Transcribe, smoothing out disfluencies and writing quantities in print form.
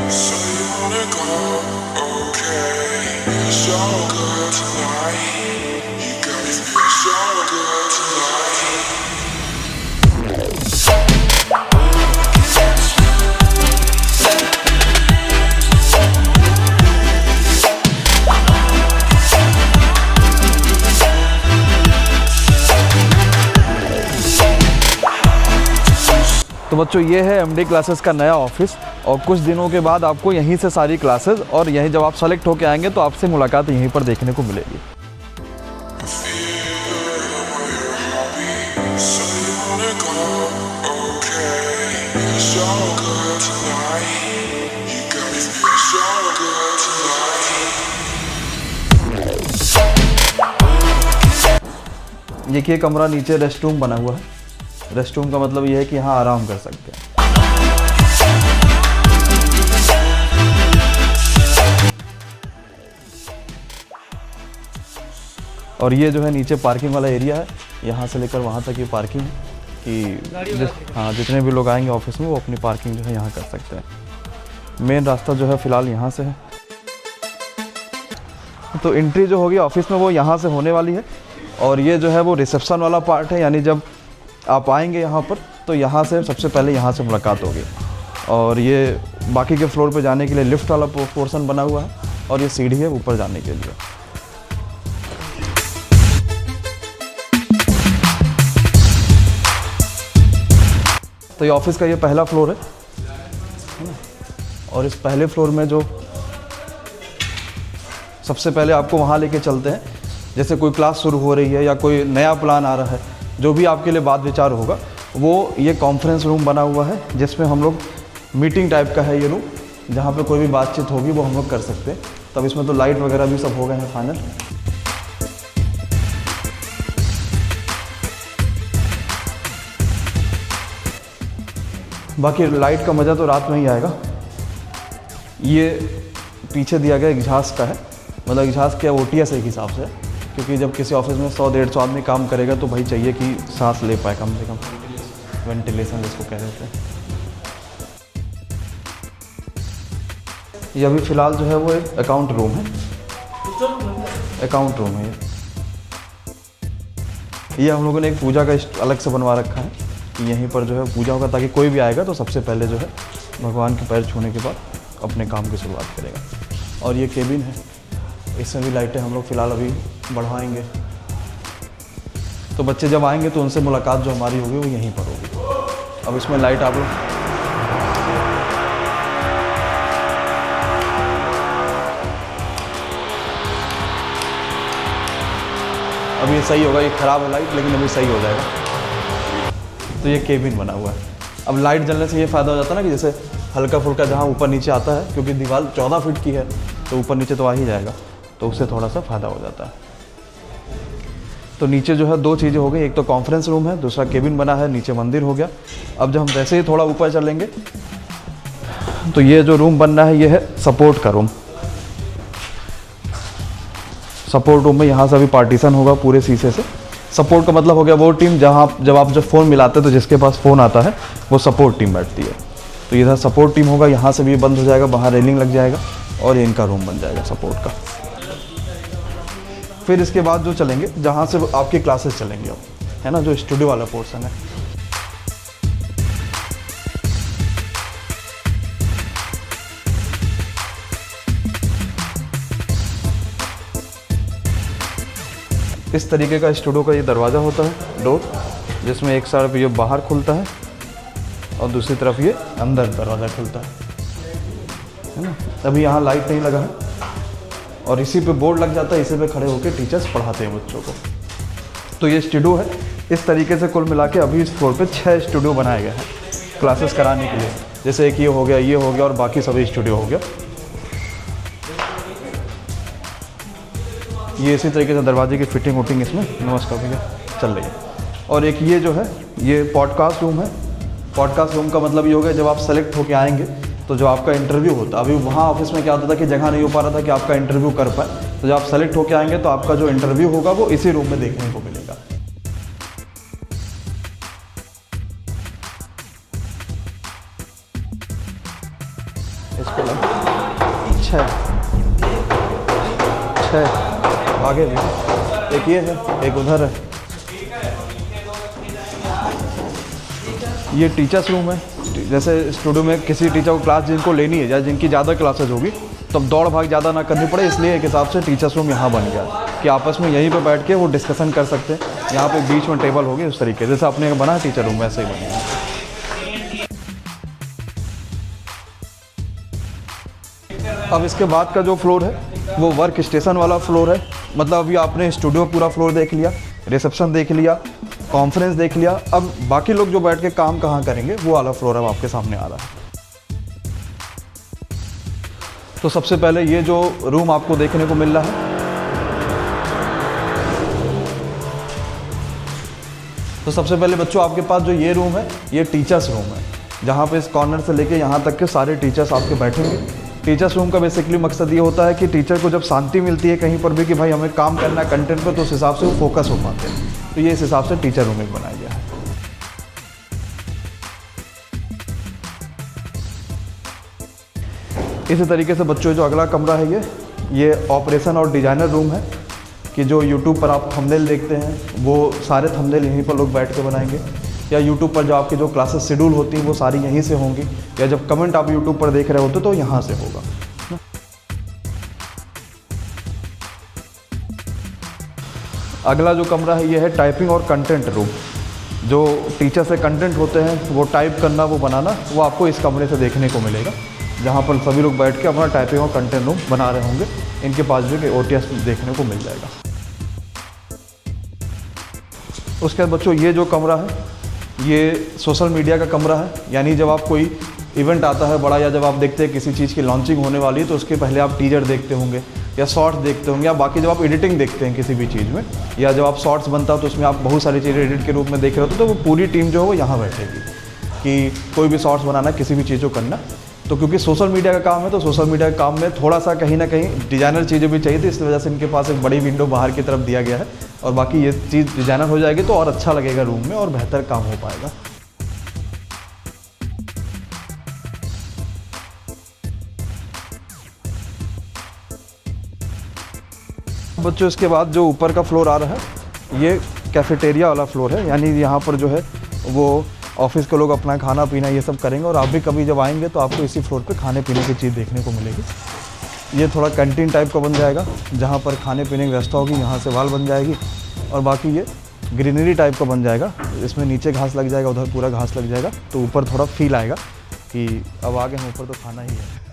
So you wanna go? Okay, it's so good tonight. You got me feeling so good tonight. तो बच्चों ये है MD classes का नया ऑफिस और कुछ दिनों के बाद आपको यहीं से सारी क्लासेस और यहीं जब आप सेलेक्ट होकर आएंगे तो आपसे मुलाकात यहीं पर देखने को मिलेगी। So you wanna go? Okay, it's so good tonight. You got me feeling so good tonight. ये कमरा नीचे रेस्ट रूम बना हुआ है। रेस्ट रूम का मतलब ये है कि यहाँ आराम कर सकते हैं। और ये जो है नीचे पार्किंग वाला एरिया है, यहाँ से लेकर वहाँ तक ये पार्किंग है कि जितने भी लोग आएंगे ऑफिस में वो अपनी पार्किंग जो है यहाँ कर सकते हैं। मेन रास्ता जो है फ़िलहाल यहाँ से है, तो एंट्री जो होगी ऑफिस में वो यहाँ से होने वाली है। और ये जो है वो रिसेप्शन वाला पार्ट है, यानी जब आप आएंगे यहाँ पर तो यहाँ से सबसे पहले यहाँ से मुलाकात होगी। और ये बाकी के फ्लोर पे जाने के लिए लिफ्ट वाला पोर्शन बना हुआ है और ये सीढ़ी है ऊपर जाने के लिए। तो ये ऑफिस का ये पहला फ्लोर है ना? और इस पहले फ्लोर में जो सबसे पहले आपको वहाँ लेके चलते हैं, जैसे कोई क्लास शुरू हो रही है या कोई नया प्लान आ रहा है, जो भी आपके लिए बात विचार होगा, वो ये कॉन्फ्रेंस रूम बना हुआ है जिसमें हम लोग मीटिंग टाइप का है ये रूम, जहाँ पे कोई भी बातचीत होगी वो हम लोग कर सकते हैं। तब इसमें तो लाइट वगैरह भी सब हो गए हैं फाइनल। बाकी लाइट का मज़ा तो रात में ही आएगा। ये पीछे दिया गया एग्जॉस्ट का है, मतलब एग्जॉस्ट क्या OTS एक हिसाब से, क्योंकि जब किसी ऑफिस में 100-150 आदमी काम करेगा तो भाई चाहिए कि सांस ले पाए कम से कम, वेंटिलेशन जिसको कह देते हैं। ये अभी फ़िलहाल जो है वो एक अकाउंट रूम है, अकाउंट रूम है ये हम लोगों ने एक पूजा का अलग से बनवा रखा है कि यहीं पर जो है पूजा होगा, ताकि कोई भी आएगा तो सबसे पहले जो है भगवान के पैर छूने के बाद अपने काम की शुरुआत करेगा। और ये केबिन है, इसमें भी लाइटें हम लोग फ़िलहाल अभी बढ़ाएंगे, तो बच्चे जब आएंगे तो उनसे मुलाकात जो हमारी होगी वो यहीं पर होगी। अब इसमें लाइट आप लोग अब ये सही होगा, ये ख़राब है लाइट लेकिन अभी सही हो जाएगा। तो ये केबिन बना हुआ है। अब लाइट जलने से ये फ़ायदा हो जाता है ना कि जैसे हल्का फुल्का जहाँ ऊपर नीचे आता है, क्योंकि दीवार 14 फीट की है तो ऊपर नीचे तो आ ही जाएगा, तो उससे थोड़ा सा फ़ायदा हो जाता है। तो नीचे जो है 2 चीज़ें हो गई, एक तो कॉन्फ्रेंस रूम है, दूसरा केबिन बना है, नीचे मंदिर हो गया। अब जब हम वैसे ही थोड़ा ऊपर चलेंगे तो ये जो रूम बनना है ये है सपोर्ट का रूम। सपोर्ट रूम में यहाँ से अभी पार्टीशन होगा पूरे शीशे से। सपोर्ट का मतलब हो गया वो टीम जहाँ जब फ़ोन मिलाते हैं तो जिसके पास फ़ोन आता है वो सपोर्ट टीम बैठती है। तो इधर सपोर्ट टीम होगा, यहाँ से भी बंद हो जाएगा, बाहर रेलिंग लग जाएगा और ये इनका रूम बन जाएगा सपोर्ट का। फिर इसके बाद जो चलेंगे जहाँ से आपकी क्लासेस चलेंगे अब, है ना, जो स्टूडियो वाला पोर्शन है। इस तरीके का स्टूडियो का ये दरवाज़ा होता है, डोर, जिसमें एक साइड ये बाहर खुलता है और दूसरी तरफ ये अंदर दरवाज़ा खुलता है ना। अभी यहाँ लाइट नहीं लगा है और इसी पे बोर्ड लग जाता है, इसी पे खड़े होकर टीचर्स पढ़ाते हैं बच्चों को। तो ये स्टूडियो है। इस तरीके से कुल मिला के अभी इस फ्लोर पे 6 स्टूडियो बनाए गए हैं क्लासेस कराने के लिए। जैसे एक ये हो गया और बाकी सभी स्टूडियो हो गया। ये इसी तरीके से दरवाजे की फिटिंग वुटिंग इसमें नमस्कार भैया चल रही है। और एक ये जो है ये पॉडकास्ट रूम है। पॉडकास्ट रूम का मतलब ये हो गया जब आप सेलेक्ट होके आएंगे तो जो आपका इंटरव्यू होता है, अभी वहाँ ऑफिस में क्या होता था कि जगह नहीं हो पा रहा था कि आपका इंटरव्यू कर पाए, तो जब आप सेलेक्ट होके आएंगे तो आपका जो इंटरव्यू होगा वो इसी रूम में देखने को मिलेगा। इसको लगा 6 आगे भी एक ये है, एक उधर है। ये टीचर्स रूम है। जैसे स्टूडियो में किसी टीचर को क्लास जिनको लेनी है या जिनकी ज़्यादा क्लासेज होगी तब दौड़ भाग ज़्यादा ना करनी पड़े, इसलिए एक हिसाब से टीचर्स रूम यहाँ बन गया कि आपस में यहीं पे बैठ के वो डिस्कशन कर सकते हैं। यहाँ पे बीच में टेबल होगी उस तरीके जैसे अपने बना टीचर रूम वैसे ही बनेगा। अब इसके बाद का जो फ्लोर है वो वर्क स्टेशन वाला फ्लोर है। मतलब अभी आपने स्टूडियो पूरा फ्लोर देख लिया, रिसेप्शन देख लिया, कॉन्फ्रेंस देख लिया। अब बाकी लोग जो बैठ के काम कहाँ करेंगे वो वाला फ्लोर अब आपके सामने आ रहा है। तो सबसे पहले ये जो रूम आपको देखने को मिल रहा है, तो सबसे पहले बच्चों आपके पास जो ये रूम है ये टीचर्स रूम है, जहाँ पे इस कॉर्नर से लेके यहाँ तक के सारे टीचर्स आपके बैठेंगे। टीचर्स रूम का बेसिकली मकसद ये होता है कि टीचर को जब शांति मिलती है कहीं पर भी कि भाई हमें काम करना है कंटेंट पर, तो उस हिसाब से वो फोकस हो पाते हैं। तो ये इस हिसाब से टीचर रूम एक बनाया गया है। इसी तरीके से बच्चों जो अगला कमरा है ये ऑपरेशन और डिजाइनर रूम है कि जो यूट्यूब पर आप थंबनेल देखते हैं वो सारे थंबनेल यहीं पर लोग बैठ के बनाएंगे, या यूट्यूब पर जो आपकी जो क्लासेस शेड्यूल होती हैं वो सारी यहीं से होंगी, या जब कमेंट आप यूट्यूब पर देख रहे होते तो यहाँ से होगा। अगला जो कमरा है ये है टाइपिंग और कंटेंट रूम। जो टीचर से कंटेंट होते हैं वो टाइप करना वो बनाना वो आपको इस कमरे से देखने को मिलेगा, जहाँ पर सभी लोग बैठ के अपना टाइपिंग और कंटेंट रूम बना रहे होंगे। इनके पास भी OTS देखने को मिल जाएगा। उसके बाद बच्चों ये जो कमरा है ये सोशल मीडिया का कमरा है। यानी जब आप कोई इवेंट आता है बड़ा, या जब आप देखते हैं किसी चीज़ की लॉन्चिंग होने वाली है तो उसके पहले आप टीजर देखते होंगे या शॉर्ट्स देखते होंगे, या बाकी जब आप एडिटिंग देखते हैं किसी भी चीज़ में, या जब आप शॉर्ट्स बनता हो तो उसमें आप बहुत सारी चीज़ें एडिट के रूप में देख रहे होते तो वो पूरी टीम जो है वो यहाँ बैठेगी कि कोई भी शॉर्ट्स बनाना, किसी भी चीज़ को करना। तो क्योंकि सोशल मीडिया का काम है तो सोशल मीडिया के काम में थोड़ा सा कहीं ना कहीं डिज़ाइनर चीज़ें भी चाहिए थी, इस वजह से इनके पास एक बड़ी विंडो बाहर की तरफ दिया गया है। और बाकी ये चीज़ डिज़ाइनर हो जाएगी तो और अच्छा लगेगा रूम में और बेहतर काम हो पाएगा। बच्चों इसके बाद जो ऊपर का फ्लोर आ रहा है ये कैफेटेरिया वाला फ्लोर है। यानी यहाँ पर जो है वो ऑफिस के लोग अपना खाना पीना ये सब करेंगे, और आप भी कभी जब आएंगे तो आपको इसी फ्लोर पे खाने पीने की चीज़ देखने को मिलेगी। ये थोड़ा कैंटीन टाइप का बन जाएगा जहाँ पर खाने पीने की व्यवस्था होगी, यहाँ से वाल बन जाएगी, और बाकी ये ग्रीनरी टाइप का बन जाएगा। इसमें नीचे घास लग जाएगा, उधर पूरा घास लग जाएगा, तो ऊपर थोड़ा फील आएगा कि अब आगे हम ऊपर तो खाना ही है।